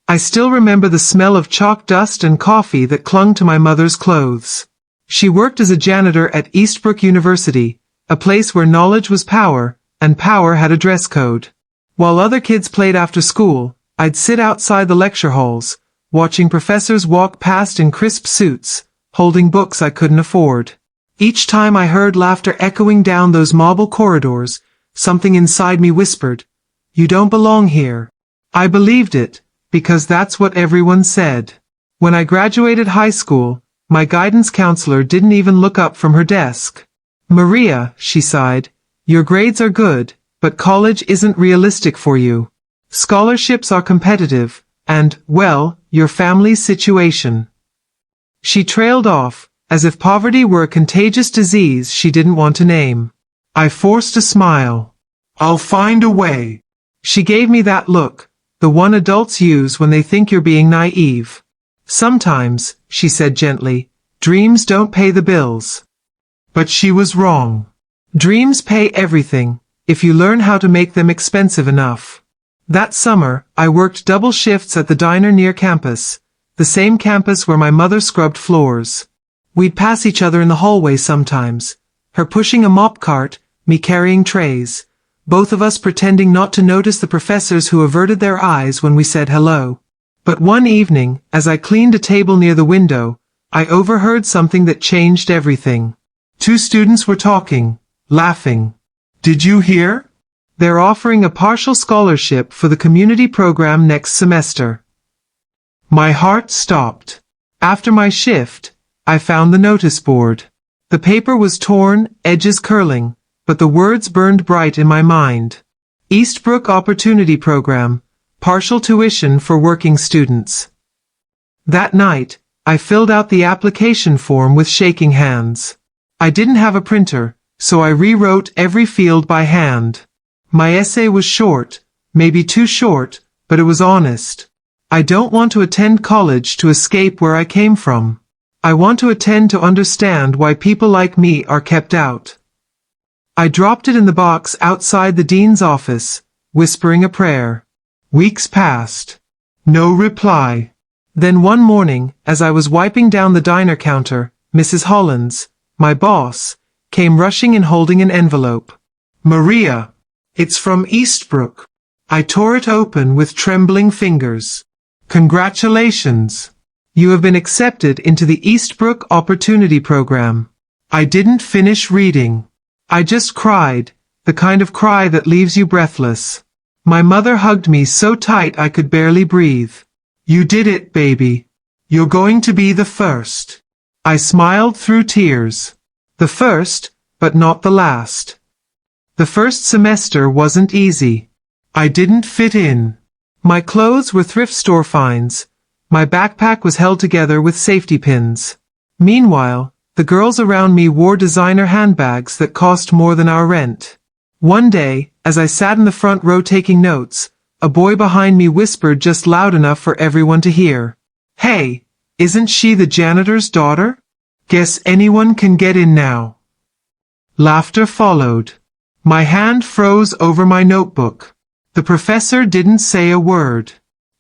I still remember the smell of chalk dust and coffee that clung to my mother's clothes. She worked as a janitor at Eastbrook University, a place where knowledge was power, and power had a dress code. While other kids played after school, I'd sit outside the lecture halls, watching professors walk past in crisp suits, holding books I couldn't afford. Each time I heard laughter echoing down those marble corridors, something inside me whispered, "You don't belong here." I believed it, because that's what everyone said. When I graduated high school, my guidance counselor didn't even look up from her desk. "Maria," she sighed, "your grades are good, but college isn't realistic for you. Scholarships are competitive, and, well, your family's situation." She trailed off, as if poverty were a contagious disease she didn't want to name. I forced a smile. "I'll find a way." She gave me that look, the one adults use when they think you're being naive. "Sometimes," she said gently, "dreams don't pay the bills." But she was wrong. Dreams pay everything, if you learn how to make them expensive enough. That summer, I worked double shifts at the diner near campus, the same campus where my mother scrubbed floors. We'd pass each other in the hallway sometimes, her pushing a mop cart, me carrying trays, both of us pretending not to notice the professors who averted their eyes when we said hello. But one evening, as I cleaned a table near the window, I overheard something that changed everything. Two students were talking, laughing. "Did you hear? They're offering a partial scholarship for the community program next semester." My heart stopped. After my shift, I found the notice board. The paper was torn, edges curling, but the words burned bright in my mind. Eastbrook Opportunity Program, partial tuition for working students. That night, I filled out the application form with shaking hands. I didn't have a printer, so I rewrote every field by hand. My essay was short, maybe too short, but it was honest. I don't want to attend college to escape where I came from. I want to attend to understand why people like me are kept out. I dropped it in the box outside the dean's office, whispering a prayer. Weeks passed. No reply. Then one morning, as I was wiping down the diner counter, Mrs. Hollins, my boss, came rushing in holding an envelope. "Maria, it's from Eastbrook." I tore it open with trembling fingers. "Congratulations. You have been accepted into the Eastbrook Opportunity Program." I didn't finish reading. I just cried, the kind of cry that leaves you breathless. My mother hugged me so tight I could barely breathe. "You did it, baby. You're going to be the first." I smiled through tears. The first, but not the last. The first semester wasn't easy. I didn't fit in. My clothes were thrift store finds. My backpack was held together with safety pins. Meanwhile, the girls around me wore designer handbags that cost more than our rent. One day, as I sat in the front row taking notes, a boy behind me whispered just loud enough for everyone to hear. "Hey, isn't she the janitor's daughter? Guess anyone can get in now." Laughter followed. My hand froze over my notebook. The professor didn't say a word.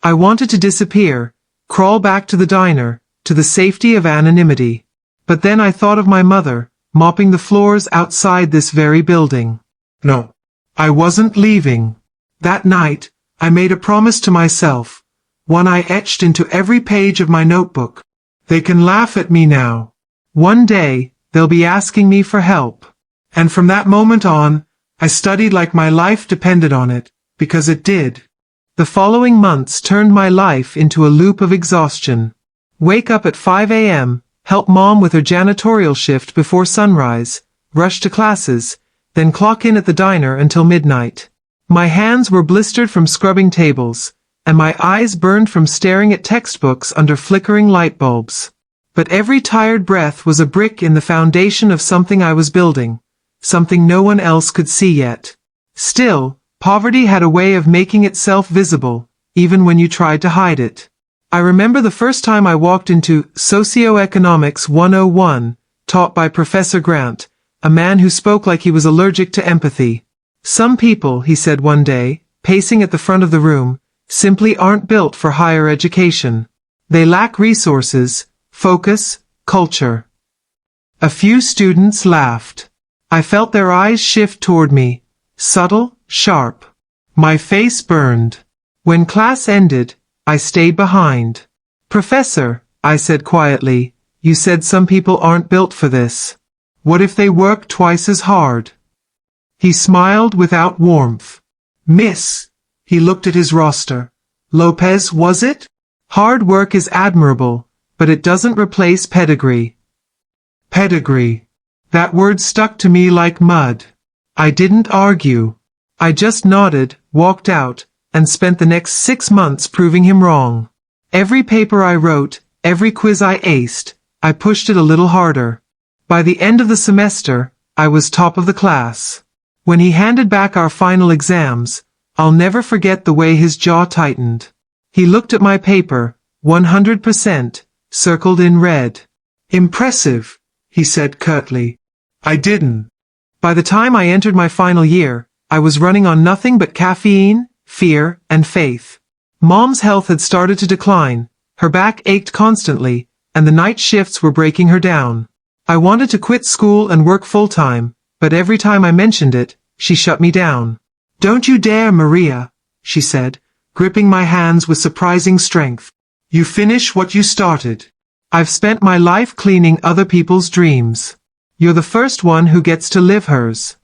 I wanted to disappear, crawl back to the diner, to the safety of anonymity. But then I thought of my mother, mopping the floors outside this very building. No, I wasn't leaving. That night, I made a promise to myself, one I etched into every page of my notebook. They can laugh at me now. One day, they'll be asking me for help. And from that moment on, I studied like my life depended on it, because it did. The following months turned my life into a loop of exhaustion. Wake up at 5 a.m., help mom with her janitorial shift before sunrise, rush to classes, then clock in at the diner until midnight. My hands were blistered from scrubbing tables, and my eyes burned from staring at textbooks under flickering light bulbs. But every tired breath was a brick in the foundation of something I was building, something no one else could see yet. Still, poverty had a way of making itself visible, even when you tried to hide it. I remember the first time I walked into Socioeconomics 101, taught by Professor Grant, a man who spoke like he was allergic to empathy. "Some people," he said one day, pacing at the front of the room, simply aren't built for higher education. They lack resources, focus, culture. A few students laughed. I felt their eyes shift toward me, subtle, sharp. My face burned. When class ended, I stayed behind. "Professor," I said quietly, "you said some people aren't built for this. What if they work twice as hard?" He smiled without warmth. "Miss," he looked at his roster. "Lopez, was it? Hard work is admirable, but it doesn't replace pedigree." Pedigree. That word stuck to me like mud. I didn't argue. I just nodded, walked out, and spent the next 6 months proving him wrong. Every paper I wrote, every quiz I aced, I pushed it a little harder. By the end of the semester, I was top of the class. When he handed back our final exams, I'll never forget the way his jaw tightened. He looked at my paper, 100%, circled in red. "Impressive," he said curtly. I didn't. By the time I entered my final year, I was running on nothing but caffeine, fear, and faith. Mom's health had started to decline, her back ached constantly, and the night shifts were breaking her down. I wanted to quit school and work full-time, but every time I mentioned it, she shut me down. "Don't you dare, Maria," she said, gripping my hands with surprising strength. "You finish what you started. I've spent my life cleaning other people's dreams. You're the first one who gets to live hers."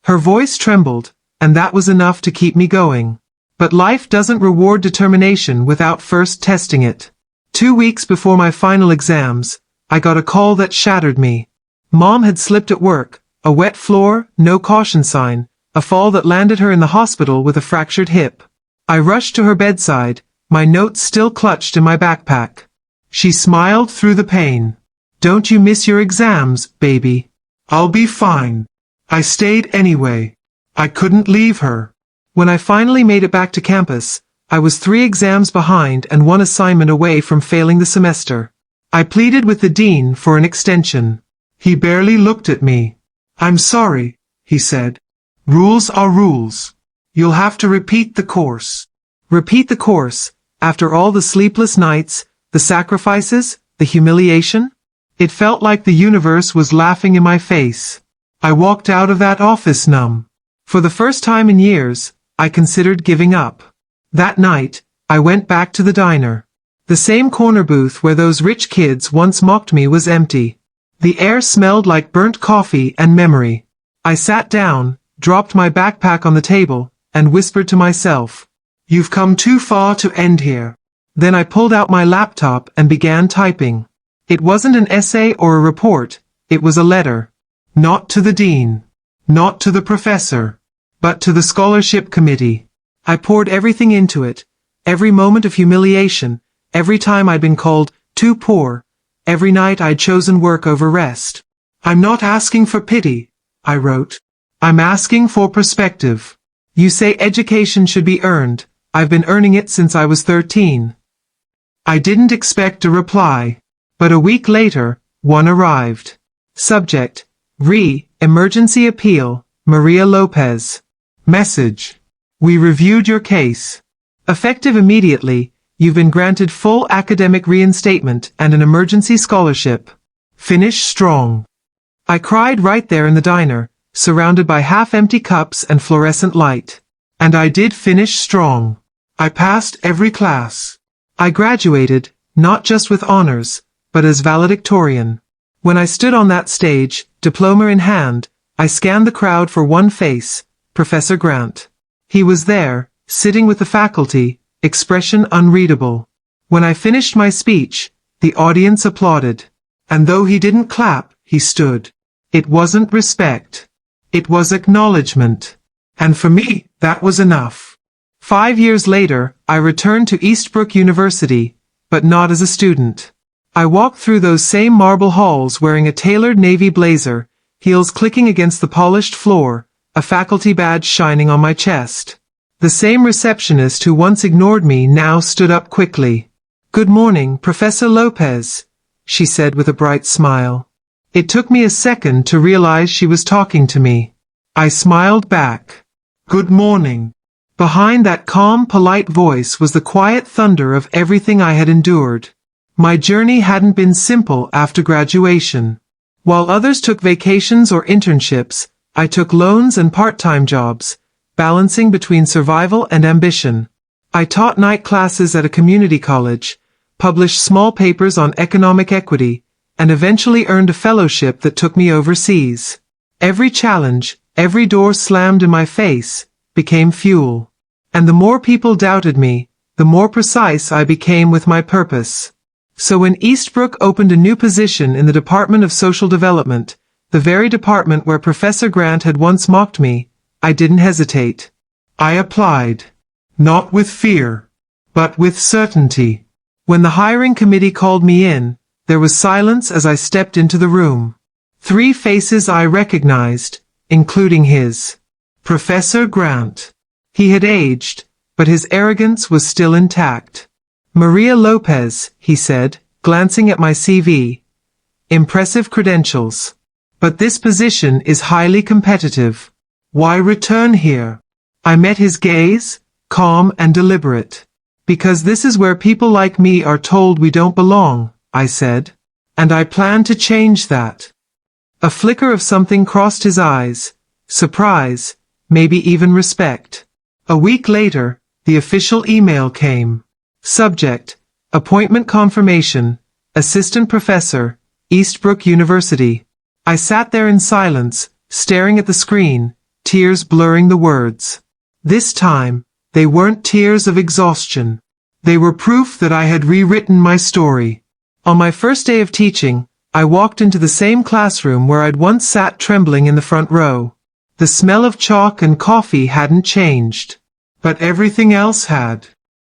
Her voice trembled, and that was enough to keep me going. But life doesn't reward determination without first testing it. 2 weeks before my final exams, I got a call that shattered me. Mom had slipped at work, a wet floor, no caution sign, a fall that landed her in the hospital with a fractured hip. I rushed to her bedside, my notes still clutched in my backpack. She smiled through the pain. "Don't you miss your exams, baby?" "I'll be fine." I stayed anyway. I couldn't leave her. When I finally made it back to campus, I was 3 exams behind and 1 assignment away from failing the semester. I pleaded with the dean for an extension. He barely looked at me. "I'm sorry," he said. "Rules are rules. You'll have to repeat the course." Repeat the course, after all the sleepless nights, the sacrifices, the humiliation? It felt like the universe was laughing in my face. I walked out of that office numb. For the first time in years, I considered giving up. That night, I went back to the diner. The same corner booth where those rich kids once mocked me was empty. The air smelled like burnt coffee and memory. I sat down, dropped my backpack on the table, and whispered to myself, "You've come too far to end here." Then I pulled out my laptop and began typing. It wasn't an essay or a report, it was a letter. Not to the dean, not to the professor, but to the scholarship committee. I poured everything into it, every moment of humiliation, every time I'd been called too poor, every night I'd chosen work over rest. "I'm not asking for pity," I wrote. "I'm asking for perspective. You say education should be earned. I've been earning it since I was 13. I didn't expect a reply, but a week later, one arrived. Subject: Emergency Appeal, Maria Lopez. Message: We reviewed your case. Effective immediately, you've been granted full academic reinstatement and an emergency scholarship. Finish strong. I cried right there in the diner, surrounded by half-empty cups and fluorescent light. And I did finish strong. I passed every class. I graduated, not just with honors, but as valedictorian. When I stood on that stage, diploma in hand, I scanned the crowd for one face, Professor Grant. He was there, sitting with the faculty, expression unreadable. When I finished my speech, the audience applauded. And though he didn't clap, he stood. It wasn't respect. It was acknowledgement. And for me, that was enough. 5 years later, I returned to Eastbrook University, but not as a student. I walked through those same marble halls wearing a tailored navy blazer, heels clicking against the polished floor, a faculty badge shining on my chest. The same receptionist who once ignored me now stood up quickly. "Good morning, Professor Lopez," she said with a bright smile. It took me a second to realize she was talking to me. I smiled back. "Good morning." Behind that calm, polite voice was the quiet thunder of everything I had endured. My journey hadn't been simple after graduation. While others took vacations or internships, I took loans and part-time jobs, balancing between survival and ambition. I taught night classes at a community college, published small papers on economic equity, and eventually earned a fellowship that took me overseas. Every challenge, every door slammed in my face, became fuel. And the more people doubted me, the more precise I became with my purpose. So when Eastbrook opened a new position in the Department of Social Development, the very department where Professor Grant had once mocked me, I didn't hesitate. I applied. Not with fear, but with certainty. When the hiring committee called me in, there was silence as I stepped into the room. 3 faces I recognized, including his. Professor Grant. He had aged, but his arrogance was still intact. Maria Lopez, he said, glancing at my CV. Impressive credentials. But this position is highly competitive. Why return here? I met his gaze, calm and deliberate. Because this is where people like me are told we don't belong, I said. And I plan to change that. A flicker of something crossed his eyes. Surprise, maybe even respect. A week later, the official email came. Subject: Appointment Confirmation, Assistant Professor, Eastbrook University. I sat there in silence, staring at the screen, tears blurring the words. This time, they weren't tears of exhaustion. They were proof that I had rewritten my story. On my first day of teaching, I walked into the same classroom where I'd once sat trembling in the front row. The smell of chalk and coffee hadn't changed. But everything else had.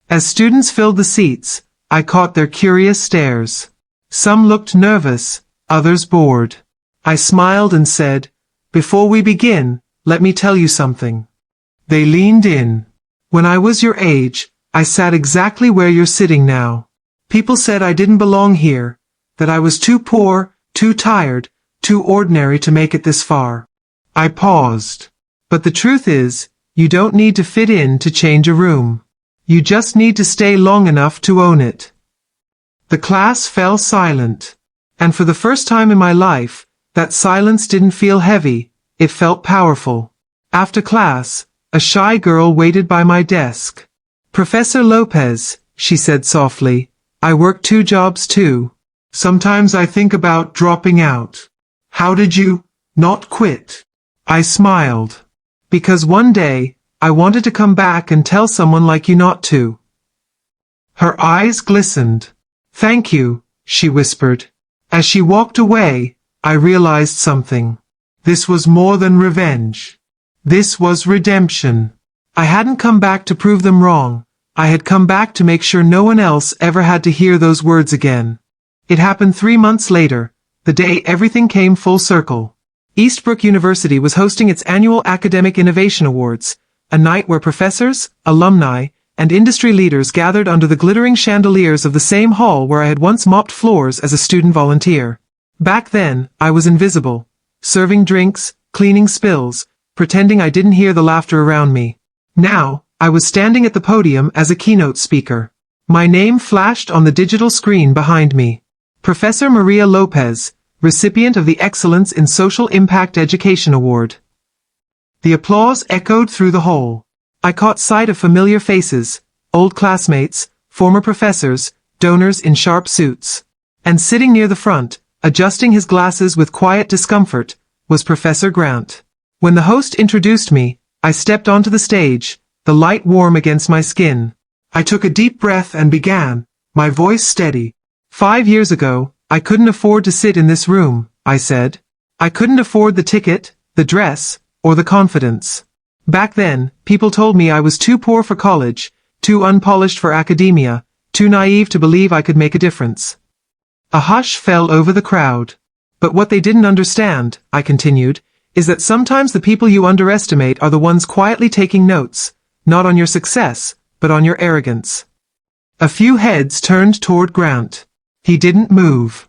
As students filled the seats, I caught their curious stares. Some looked nervous, others bored. I smiled and said, "Before we begin, let me tell you something." They leaned in. When I was your age, I sat exactly where you're sitting now. People said I didn't belong here, that I was too poor, too tired, too ordinary to make it this far. I paused. But the truth is, you don't need to fit in to change a room. You just need to stay long enough to own it. The class fell silent. And for the first time in my life, that silence didn't feel heavy, it felt powerful. After class, a shy girl waited by my desk. "Professor Lopez," she said softly, "I work 2 jobs too. Sometimes I think about dropping out." "How did you not quit?" I smiled. "Because one day, I wanted to come back and tell someone like you not to." Her eyes glistened. "Thank you," she whispered. As she walked away, I realized something. This was more than revenge. This was redemption. I hadn't come back to prove them wrong. I had come back to make sure no one else ever had to hear those words again. It happened 3 months later, the day everything came full circle. Eastbrook University was hosting its annual Academic Innovation Awards, a night where professors, alumni, and industry leaders gathered under the glittering chandeliers of the same hall where I had once mopped floors as a student volunteer. Back then, I was invisible, serving drinks, cleaning spills, pretending I didn't hear the laughter around me. Now, I was standing at the podium as a keynote speaker. My name flashed on the digital screen behind me. Professor Maria Lopez, recipient of the Excellence in Social Impact Education Award. The applause echoed through the hall. I caught sight of familiar faces, old classmates, former professors, donors in sharp suits. And sitting near the front, adjusting his glasses with quiet discomfort, was Professor Grant. When the host introduced me, I stepped onto the stage, the light warm against my skin. I took a deep breath and began, my voice steady. 5 years ago, I couldn't afford to sit in this room, I said. I couldn't afford the ticket, the dress, or the confidence. Back then, people told me I was too poor for college, too unpolished for academia, too naive to believe I could make a difference. A hush fell over the crowd. But what they didn't understand, I continued, is that sometimes the people you underestimate are the ones quietly taking notes, not on your success, but on your arrogance. A few heads turned toward Grant. He didn't move.